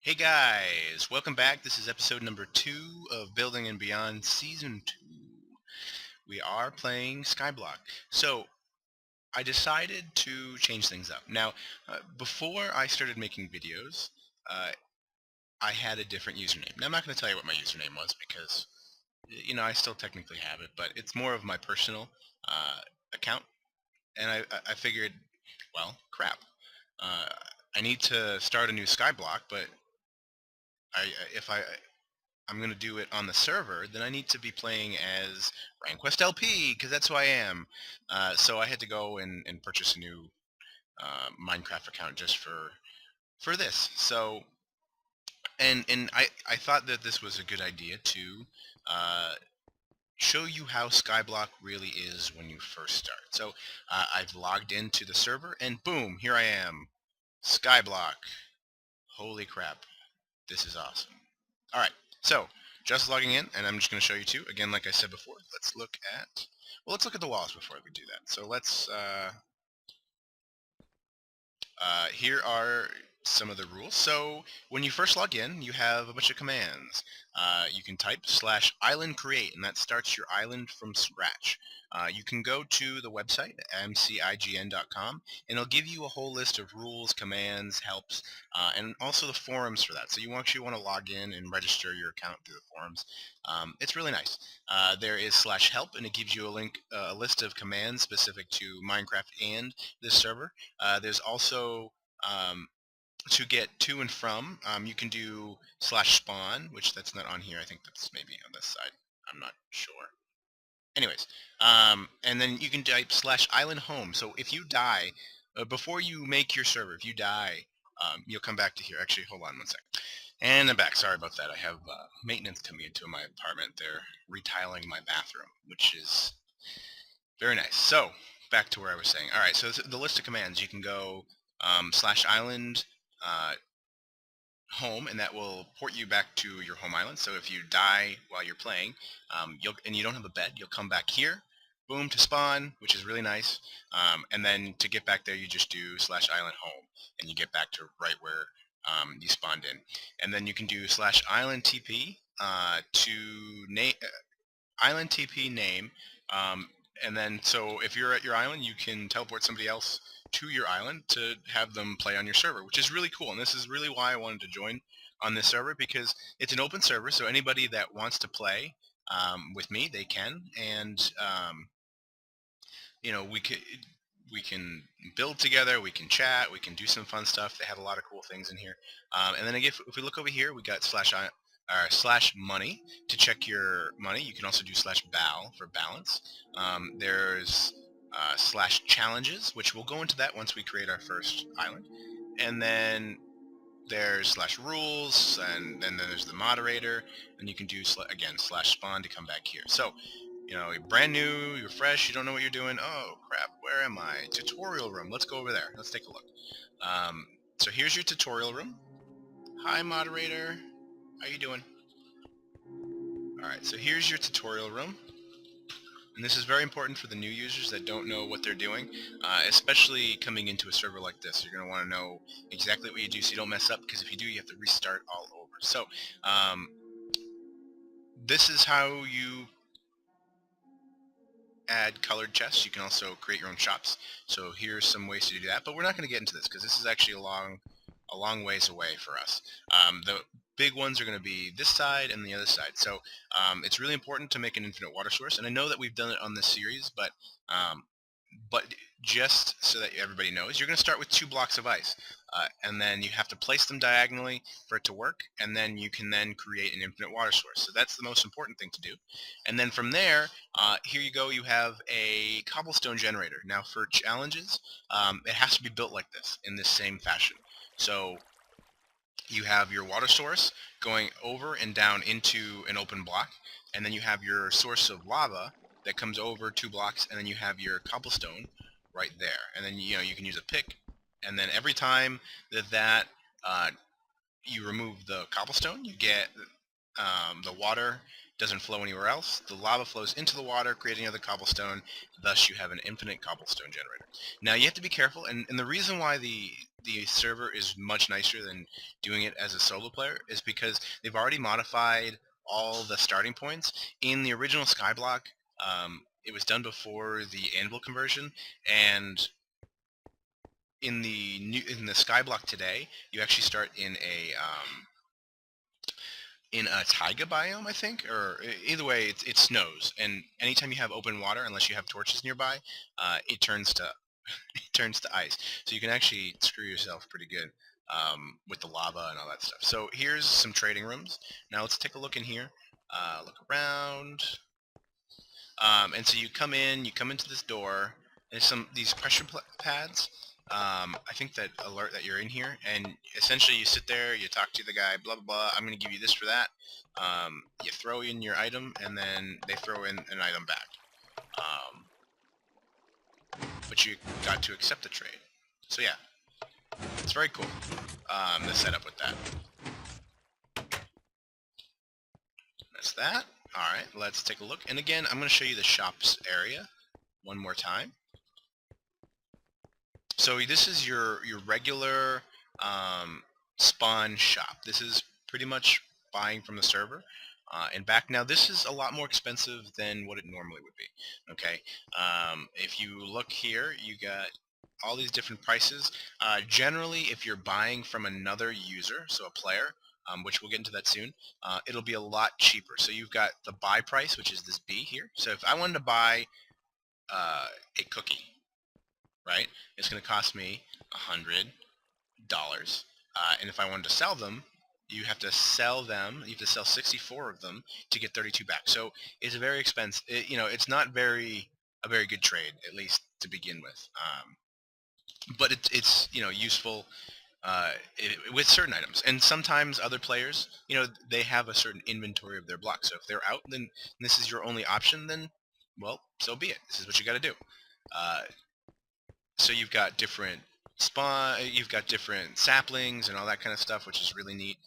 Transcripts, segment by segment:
Hey guys, welcome back. This is episode number 2 of Building and Beyond Season 2. We are playing Skyblock. So, I decided to change things up. Now, before I started making videos, uh, I had a different username. Now, I'm not going to tell you what my username was because, I still technically have it, but it's more of my personal uh, account. And I figured, well, crap. Uh, I need to start a new Skyblock, but if I'm going to do it on the server, then I need to be playing as RanqeustLP, because that's who I am. So I had to go and purchase a new Minecraft account just for this. So, and I thought that this was a good idea to uh, show you how Skyblock really is when you first start. So I've logged into the server, and boom, here I am. Skyblock. Holy crap. This is awesome. All right, so just logging in, and I'm just going to show you two. Again, like I said before, let's look at the walls before we do that. So here are some of the rules. So when you first log in, you have a bunch of commands. You can type /island create, and that starts your island from scratch. You can go to the website, mcign.com, and it'll give you a whole list of rules, commands, helps, and also the forums for that. So you actually want to log in and register your account through the forums. It's really nice. There is /help, and it gives you a list of commands specific to Minecraft and this server. There's also to get to and from, you can do /spawn, which that's not on here. I think that's maybe on this side. I'm not sure. Anyways, and then you can type /island home. So if you die, before you make your server, if you die, you'll come back to here. Actually, hold on one second. And I'm back. Sorry about that. I have maintenance coming into my apartment. They're retiling my bathroom, which is very nice. So back to where I was saying. All right, so the list of commands. You can go /island home, and that will port you back to your home island. So if you die while you're playing, and you don't have a bed, you'll come back here, boom, to spawn, which is really nice. And then to get back there, you just do /island home, and you get back to right where you spawned in. And then you can do /island TP to name island TP name. And then, so if you're at your island, you can teleport somebody else to your island to have them play on your server, which is really cool. And this is really why I wanted to join on this server, because it's an open server, so anybody that wants to play with me, they can. And we can build together, we can chat, we can do some fun stuff. They have a lot of cool things in here. And then if we look over here, we got /money to check your money. You can also do /bal for balance. There's /challenges, which we'll go into that once we create our first island. And then there's /rules, and then there's the moderator, and you can do again /spawn to come back here. So you're brand new, you're fresh, you don't know what you're doing. Oh crap, where am I? Tutorial room. Let's go over there. Let's take a look. So here's your tutorial room. Hi moderator, how you doing? Alright, so here's your tutorial room. And this is very important for the new users that don't know what they're doing, especially coming into a server like this. You're going to want to know exactly what you do so you don't mess up, because if you do, you have to restart all over. So this is how you add colored chests. You can also create your own shops. So here's some ways to do that, but we're not going to get into this because this is actually a long ways away for us. The big ones are going to be this side and the other side. So it's really important to make an infinite water source, and I know that we've done it on this series, but just so that everybody knows, you're going to start with 2 blocks of ice, and then you have to place them diagonally for it to work, and then you can then create an infinite water source. So that's the most important thing to do. And then from there, here you go, you have a cobblestone generator. Now for challenges, it has to be built like this, in this same fashion. So you have your water source going over and down into an open block, and then you have your source of lava that comes over 2 blocks, and then you have your cobblestone right there. And then you can use a pick, and then every time that you remove the cobblestone, you get the water doesn't flow anywhere else. The lava flows into the water, creating another cobblestone. Thus, you have an infinite cobblestone generator. Now, you have to be careful, and the reason why the the server is much nicer than doing it as a solo player is because they've already modified all the starting points. In the original Skyblock, it was done before the Anvil conversion, and in the Skyblock today, you actually start in a taiga biome, I think, or either way, it snows, and anytime you have open water, unless you have torches nearby, it turns to ice. So you can actually screw yourself pretty good with the lava and all that stuff. So here's some trading rooms. Now let's take a look in here. Look around. And so you come into this door. There's these pressure pads. I think that alert that you're in here, and essentially you sit there, you talk to the guy, blah blah blah. I'm going to give you this for that. You throw in your item, and then they throw in an item back. But you got to accept the trade. So yeah, it's very cool. The setup with that. That's that. All right, let's take a look. And again, I'm going to show you the shops area one more time. So this is your regular spawn shop. This is pretty much buying from the server and back. Now this is a lot more expensive than what it normally would be. Okay, if you look here, you got all these different prices. Generally, if you're buying from another user, so a player, which we'll get into that soon, it'll be a lot cheaper. So you've got the buy price, which is this B here. So if I wanted to buy a cookie, right, it's going to cost me $100. And if I wanted to sell them, you have to sell 64 of them to get 32 back. So it's a very expensive, it's not a very good trade, at least to begin with. But it's useful with certain items. And sometimes other players, they have a certain inventory of their blocks. So if they're out, then this is your only option, then, well, so be it. This is what you got to do. So you've got different you've got different saplings and all that kind of stuff, which is really neat.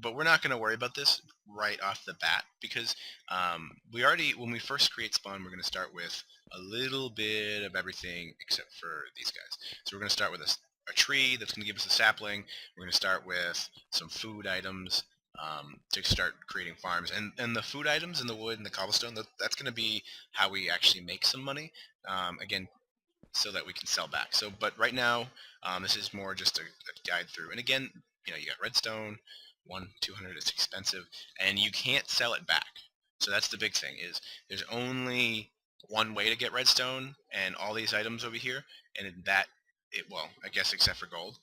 But we're not going to worry about this right off the bat because when we first create spawn, we're going to start with a little bit of everything except for these guys. So we're going to start with a tree that's going to give us a sapling. We're going to start with some food items to start creating farms. And the food items and the wood and the cobblestone, that's going to be how we actually make some money. Again, so that we can sell back. So, but right now, this is more just a guide through. And again, you got redstone, 200, it's expensive, and you can't sell it back. So that's the big thing, is there's only one way to get redstone and all these items over here, and well, I guess except for gold,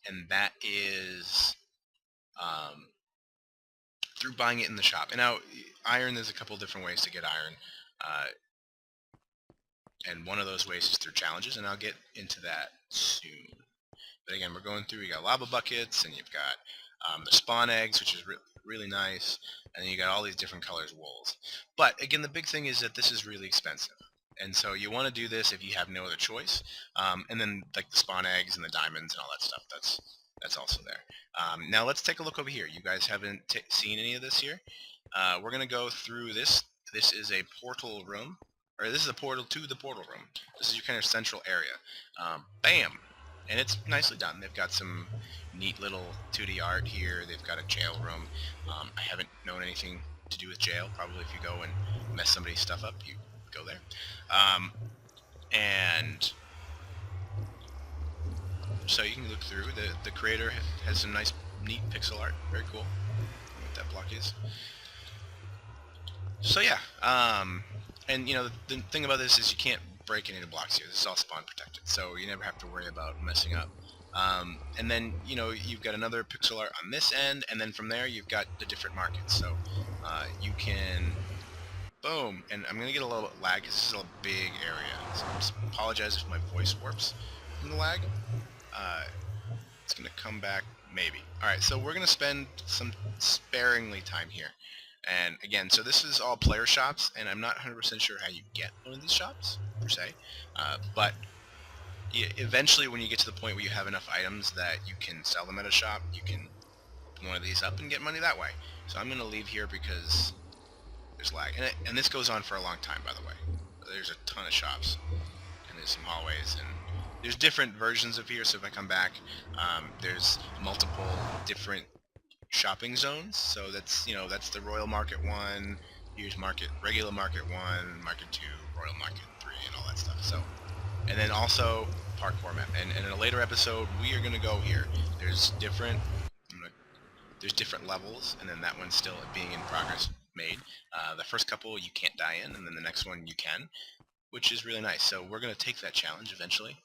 and that is through buying it in the shop. And now, iron, there's a couple different ways to get iron. And one of those ways is through challenges, and I'll get into that soon. But again, we're going through, you got lava buckets, and you've got the spawn eggs, which is really nice, and then you got all these different colors wools. But again, the big thing is that this is really expensive. And so you want to do this if you have no other choice. And then like the spawn eggs and the diamonds and all that stuff, that's also there. Now let's take a look over here. You guys haven't seen any of this here. We're going to go through this. This is a portal room. Or this is a portal to the portal room. This is your kind of central area. Bam! And it's nicely done. They've got some neat little 2D art here. They've got a jail room. I haven't known anything to do with jail. Probably if you go and mess somebody's stuff up, you go there. And so you can look through. The creator has some nice, neat pixel art. Very cool. What that block is. So yeah. And the thing about this is you can't break any of the blocks here. This is all spawn protected, so you never have to worry about messing up. And then you've got another pixel art on this end, and then from there you've got the different markets. So you can, boom, and I'm gonna get a little bit lag because this is a big area. So I apologize if my voice warps from the lag. It's gonna come back maybe. All right, so we're gonna spend some sparingly time here. And again, so this is all player shops, and I'm not 100% sure how you get one of these shops, per se. But eventually, when you get to the point where you have enough items that you can sell them at a shop, you can open one of these up and get money that way. So I'm going to leave here because there's lag. And this goes on for a long time, by the way. There's a ton of shops, and there's some hallways, and there's different versions of here. So if I come back, there's multiple different shopping zones. So that's, you know, that's the Royal Market 1. Here's regular Market 1, Market 2, Royal Market 3, and all that stuff. So, and then also parkour map. And in a later episode, we are going to go here. There's different levels, and then that one's still being in progress made. The first couple you can't die in, and then the next one you can, which is really nice. So we're going to take that challenge eventually.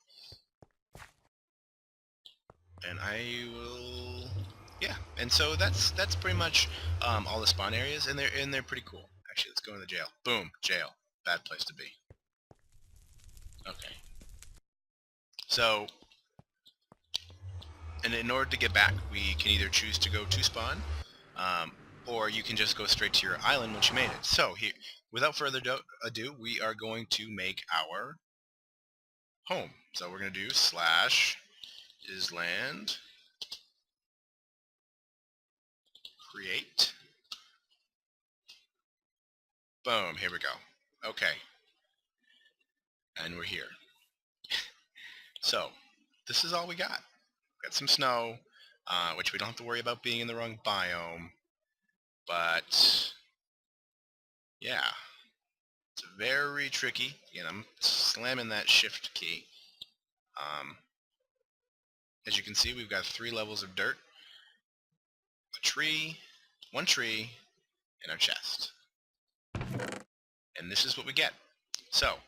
And I will, yeah. And so that's pretty much all the spawn areas, and they're pretty cool. Actually, let's go in the jail. Boom, jail. Bad place to be. Okay. So, and in order to get back, we can either choose to go to spawn, or you can just go straight to your island once you made it. So here, without further ado, we are going to make our home. So we're going to do /island create. Boom, here we go. Okay. And we're here. So, this is all we got. Got some snow, which we don't have to worry about being in the wrong biome. But, yeah. It's very tricky. Again, I'm slamming that shift key. As you can see, we've got 3 levels of dirt, a tree, 1 tree, and our chest. And this is what we get. So,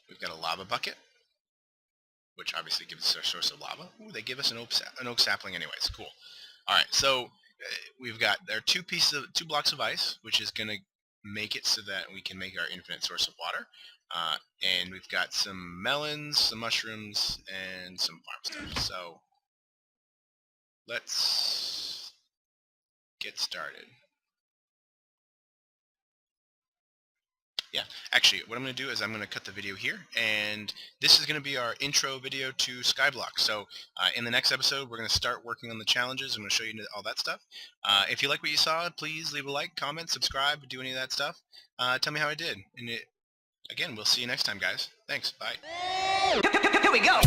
we've got a lava bucket, which obviously gives us our source of lava. Ooh, they give us an oak sapling anyways. Cool. All right, so we've got our 2 blocks of ice, which is going to make it so that we can make our infinite source of water. And we've got some melons, some mushrooms, and some farm stuff. So let's get started. Yeah, actually, what I'm going to do is I'm going to cut the video here, and this is going to be our intro video to Skyblock. So in the next episode, we're going to start working on the challenges. I'm going to show you all that stuff. If you like what you saw, please leave a like, comment, subscribe, do any of that stuff. Tell me how I did. And again, we'll see you next time, guys. Thanks. Bye. Here we go.